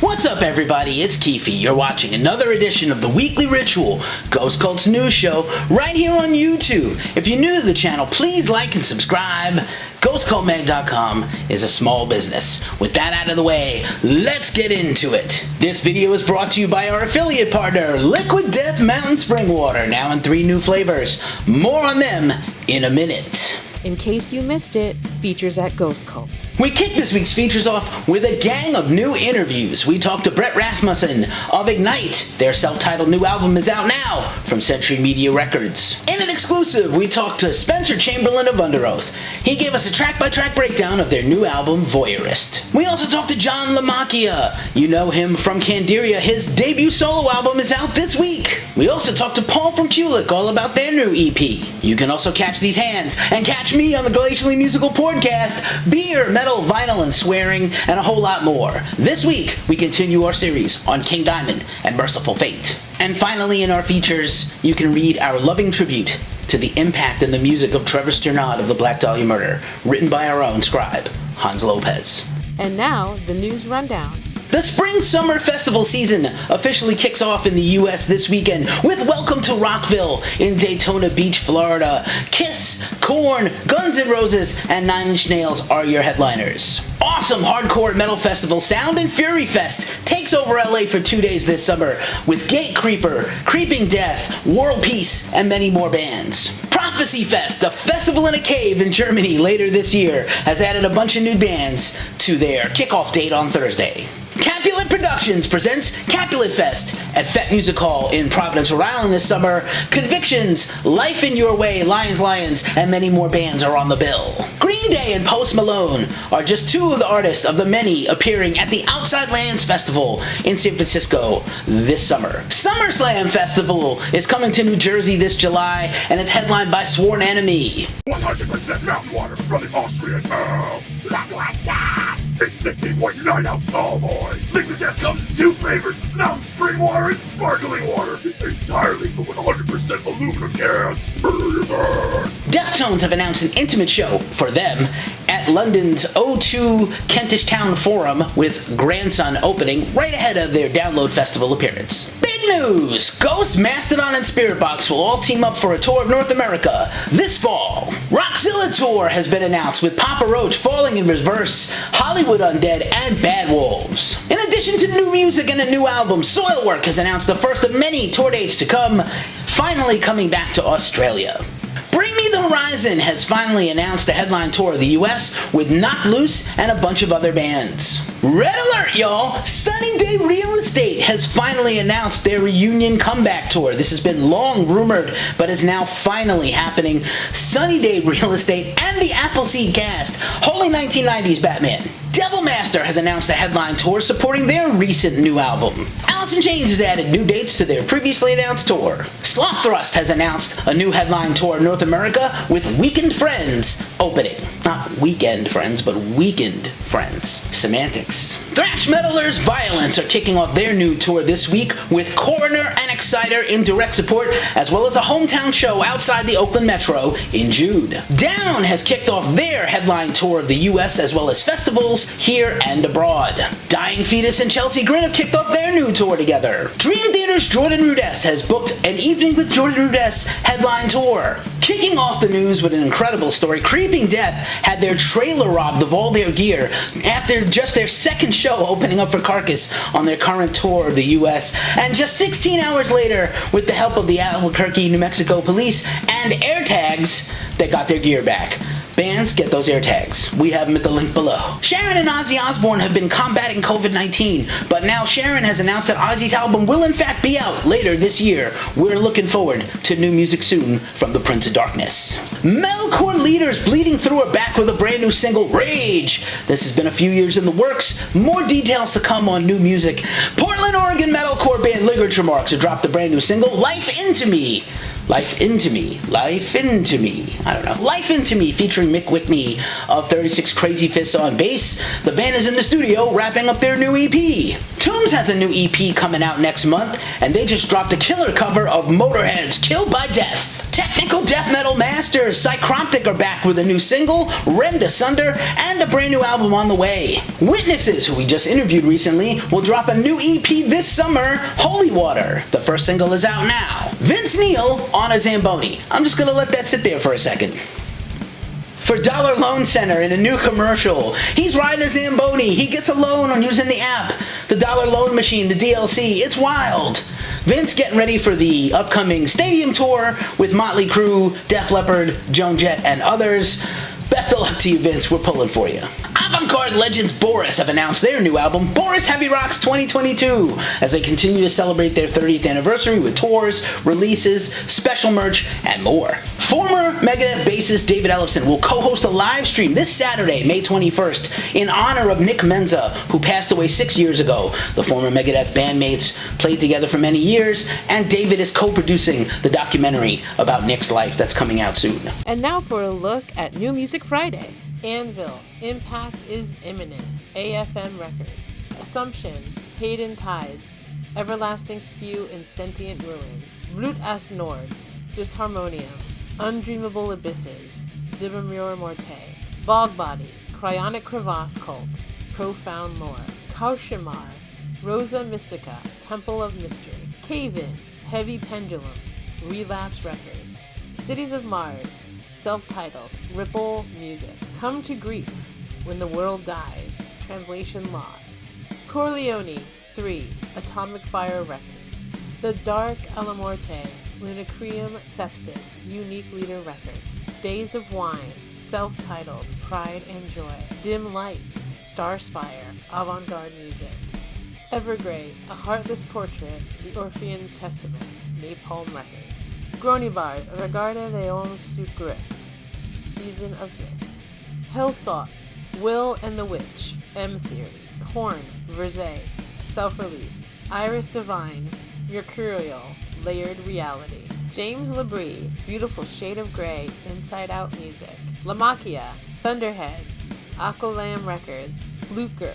What's up, everybody? It's Keefe. You're watching another edition of the Weekly Ritual, Ghost Cult's news show, right here on YouTube. If you're new to the channel, please like and subscribe. GhostCultMag.com is a small business. With that out of the way, let's get into it. This video is brought to you by our affiliate partner, Liquid Death Mountain Spring Water, now in 3 new flavors. More on them in a minute. In case you missed it, features at Ghost Cult. We kick this week's features off with a gang of new interviews. We talked to Brett Rassmussen of Ignite. Their self-titled new album is out now from Century Media Records. In an exclusive, we talked to Spencer Chamberlain of Underoath. He gave us a track-by-track breakdown of their new album, Voyeurist. We also talked to John LaMacchia. You know him from Candiria. His debut solo album is out this week. We also talked to Paul from Kulick all about their new EP. You can also catch these hands and catch me on the Glacially musical podcast, beer, metal, vinyl, and swearing, and a whole lot more. This week, we continue our series on King Diamond and Merciful Fate. And finally, in our features, you can read our loving tribute to the impact and the music of Trevor Sternad of the Black Dahlia murder, written by our own scribe, Hans Lopez. And now, the news rundown. The Spring-Summer Festival season officially kicks off in the U.S. this weekend with Welcome to Rockville in Daytona Beach, Florida. Kiss, Korn, Guns N' Roses, and Nine Inch Nails are your headliners. Awesome hardcore metal festival Sound and Fury Fest takes over LA for 2 days this summer with Gatecreeper, Creeping Death, World Peace, and many more bands. Prophecy Fest, a festival in a cave in Germany later this year, has added a bunch of new bands to their kickoff date on Thursday. Capulet Productions presents Capulet Fest at Fett Music Hall in Providence, Rhode Island this summer. Convictions, Life in Your Way, Lions, and many more bands are on the bill. Green Day and Post Malone are just 2 of the artists of the many appearing at the Outside Lands Festival in San Francisco this summer. SummerSlam Festival is coming to New Jersey this July, and it's headlined by Sworn Enemy. 100% mountain water from the Austrian Alps. 16.9 ounce tall boys. Liquid Death comes in 2 flavors: mountain spring water and sparkling water. Entirely from 100% aluminum cans. Deftones have announced an intimate show for them at London's O2 Kentish Town Forum, with Grandson opening right ahead of their Download Festival appearance. Big news! Ghost, Mastodon, and Spiritbox will all team up for a tour of North America this fall. Rockzilla Tour has been announced with Papa Roach, Falling in Reverse, Hollywood Undead, and Bad Wolves. In addition to new music and a new album, Soilwork has announced the first of many tour dates to come, finally coming back to Australia. Bring Me the Horizon has finally announced a headline tour of the US with Knocked Loose and a bunch of other bands. Red alert, y'all! Sunny Day Real Estate has finally announced their reunion comeback tour. This has been long rumored, but is now finally happening. Sunny Day Real Estate and the Appleseed cast, Holy 1990s Batman. Devilmaster has announced a headline tour supporting their recent new album. Alice in Chains has added new dates to their previously announced tour. Sloth Thrust has announced a new headline tour in North America with Weekend Friends opening. Not Weekend Friends, but Weekend Friends. Semantics. Thrash metalers Vio-lence are kicking off their new tour this week with Coroner and Exciter in direct support, as well as a hometown show outside the Oakland Metro in June. Down has kicked off their headline tour of the US as well as festivals here and abroad. Dying Fetus and Chelsea Grin have kicked off their new tour together. Dream Theater's Jordan Rudess has booked an Evening with Jordan Rudess headline tour. Kicking off the news with an incredible story, Creeping Death had their trailer robbed of all their gear after just their second show opening up for Carcass on their current tour of the US, and just 16 hours later, with the help of the Albuquerque, New Mexico police and AirTags, they got their gear back. Bands, get those AirTags. We have them at the link below. Sharon and Ozzy Osbourne have been combating COVID-19, but now Sharon has announced that Ozzy's album will in fact be out later this year. We're looking forward to new music soon from the Prince of Darkness. Metalcore leaders Bleeding Through are back with a brand new single, Rage. This has been a few years in the works. More details to come on new music. Portland, Oregon metalcore band Ligature Marks have dropped a brand new single, Life Into Me. Life Into Me, Life Into Me, I don't know. Life Into Me featuring Mick Whitney of 36 Crazy Fists on bass. The band is in the studio wrapping up their new EP. Tombs has a new EP coming out next month, and they just dropped a killer cover of Motorhead's Killed by Death. Technical death metal masters Psychroptic are back with a new single, Rend Asunder, and a brand new album on the way. Witnesses, who we just interviewed recently, will drop a new EP this summer, Holy Water. The first single is out now. Vince Neil on a Zamboni. I'm just gonna let that sit there for a second. For Dollar Loan Center in a new commercial. He's riding a Zamboni. He gets a loan on using the app. The Dollar Loan Machine, the DLC. It's wild. Vince getting ready for the upcoming stadium tour with Motley Crue, Def Leppard, Joan Jett, and others. Best of luck to you, Vince. We're pulling for you. Avant-garde legends Boris have announced their new album, Boris Heavy Rocks 2022, as they continue to celebrate their 30th anniversary with tours, releases, special merch, and more. Former Megadeth bassist David Ellefson will co-host a live stream this Saturday, May 21st, in honor of Nick Menza, who passed away 6 years ago. The former Megadeth bandmates played together for many years, and David is co-producing the documentary about Nick's life that's coming out soon. And now for a look at New Music Friday. Anvil, Impact is Imminent, AFM Records. Assumption, Hayden Tides, Everlasting Spew in Sentient Ruin, Blut as Nord, Disharmonium, Undreamable Abysses, Dibamur Morte, Bogbody, Cryonic Crevasse Cult, Profound Lore, Kaushimar, Rosa Mystica, Temple of Mystery, Cave-In, Heavy Pendulum, Relapse Records, Cities of Mars, self-titled, Ripple Music, Come to Grief, When the World Dies, Translation Loss, Corleone 3, Atomic Fire Records, The Dark Alamorte, Lunacrium Thepsis, Unique Leader Records, Days of Wine, self-titled, Pride and Joy, Dim Lights, Starspire, Avant-Garde Music, Evergrey, A Heartless Portrait, The Orphean Testament, Napalm Records, Gronibard, Regarde Leon Sucre, Season of Mist, Hellsought, Will and the Witch, M Theory, Horn, Verze, Self-Released, Iris Divine, Mercurial, Layered Reality, James Labrie, Beautiful Shade of Grey, Inside Out Music, LaMacchia, Thunderheads, Aqualam Records, Lucre,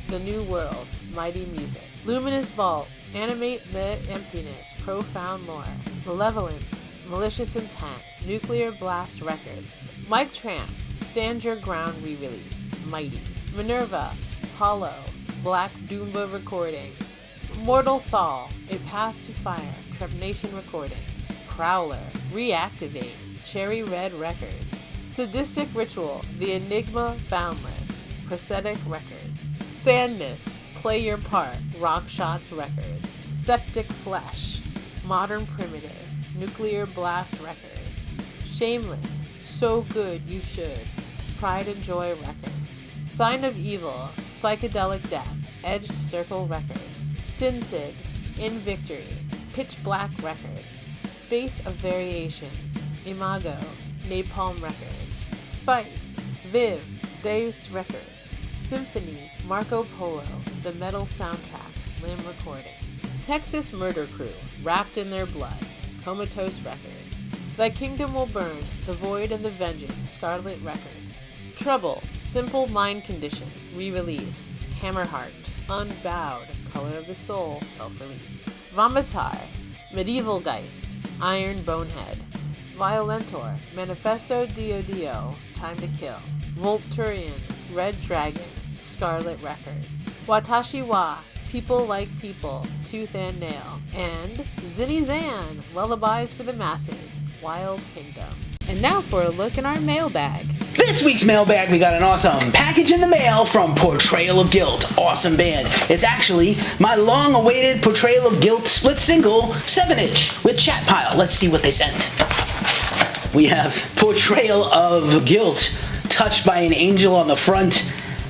The New World, Mighty Music, Luminous Vault, Animate the Emptiness, Profound Lore, Malevolence, Malicious Intent, Nuclear Blast Records, Mike Tramp, Stand Your Ground re-release, Mighty, Minerva, Hollow, Black Doomba Recordings, Mortal Thaw, A Path to Fire, Trepnation Recordings, Prowler, Reactivate, Cherry Red Records, Sadistic Ritual, The Enigma Boundless, Prosthetic Records, Sandness, Play Your Part, Rock Shots Records, Septic Flesh, Modern Primitive, Nuclear Blast Records, Shameless, So Good You Should, Pride and Joy Records, Sign of Evil, Psychedelic Death, Edged Circle Records, Sinsid, In Victory, Pitch Black Records, Space of Variations, Imago, Napalm Records, Spice, Viv, Deus Records, Symphony, Marco Polo, The Metal Soundtrack, Limb Recordings, Texas Murder Crew, Wrapped in Their Blood, Comatose Records, Thy Kingdom Will Burn, The Void and the Vengeance, Scarlet Records, Trouble, Simple Mind Condition, re-release, Hammerheart, Unbowed, Color of the Soul, self-released, Vomitar, Medieval Geist, Iron Bonehead, Violentor, Manifesto Dio Dio, Time to Kill, Volturian, Red Dragon, Scarlet Records, Watashi wa, People Like People, Tooth and Nail, and Zinny Zan, Lullabies for the Masses, Wild Kingdom. And now for a look in our mailbag. This week's mailbag, we got an awesome package in the mail from Portrayal of Guilt. Awesome band. It's actually my long-awaited Portrayal of Guilt split single, 7-inch, with Chat Pile. Let's see what they sent. We have Portrayal of Guilt, Touched by an Angel on the front,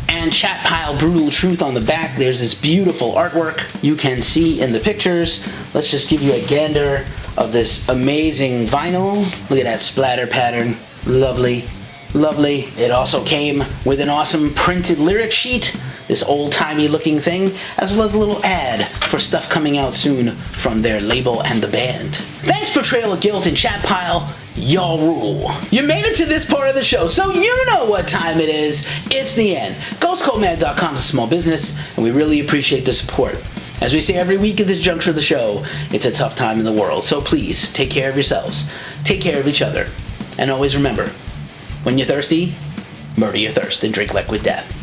and Chat Pile Brutal Truth on the back. There's this beautiful artwork you can see in the pictures. Let's just give you a gander of this amazing vinyl. Look at that splatter pattern. Lovely. Lovely. It also came with an awesome printed lyric sheet, this old-timey looking thing, as well as a little ad for stuff coming out soon from their label and the band. Thanks, Portrayal of Guilt and Chat Pile. Y'all rule. You made it to this part of the show, so you know what time it is. It's the end. GhostColdMag.com is a small business, and we really appreciate the support. As we say every week at this juncture of the show, it's a tough time in the world, so please take care of yourselves, take care of each other, and always remember, when you're thirsty, murder your thirst and drink liquid death.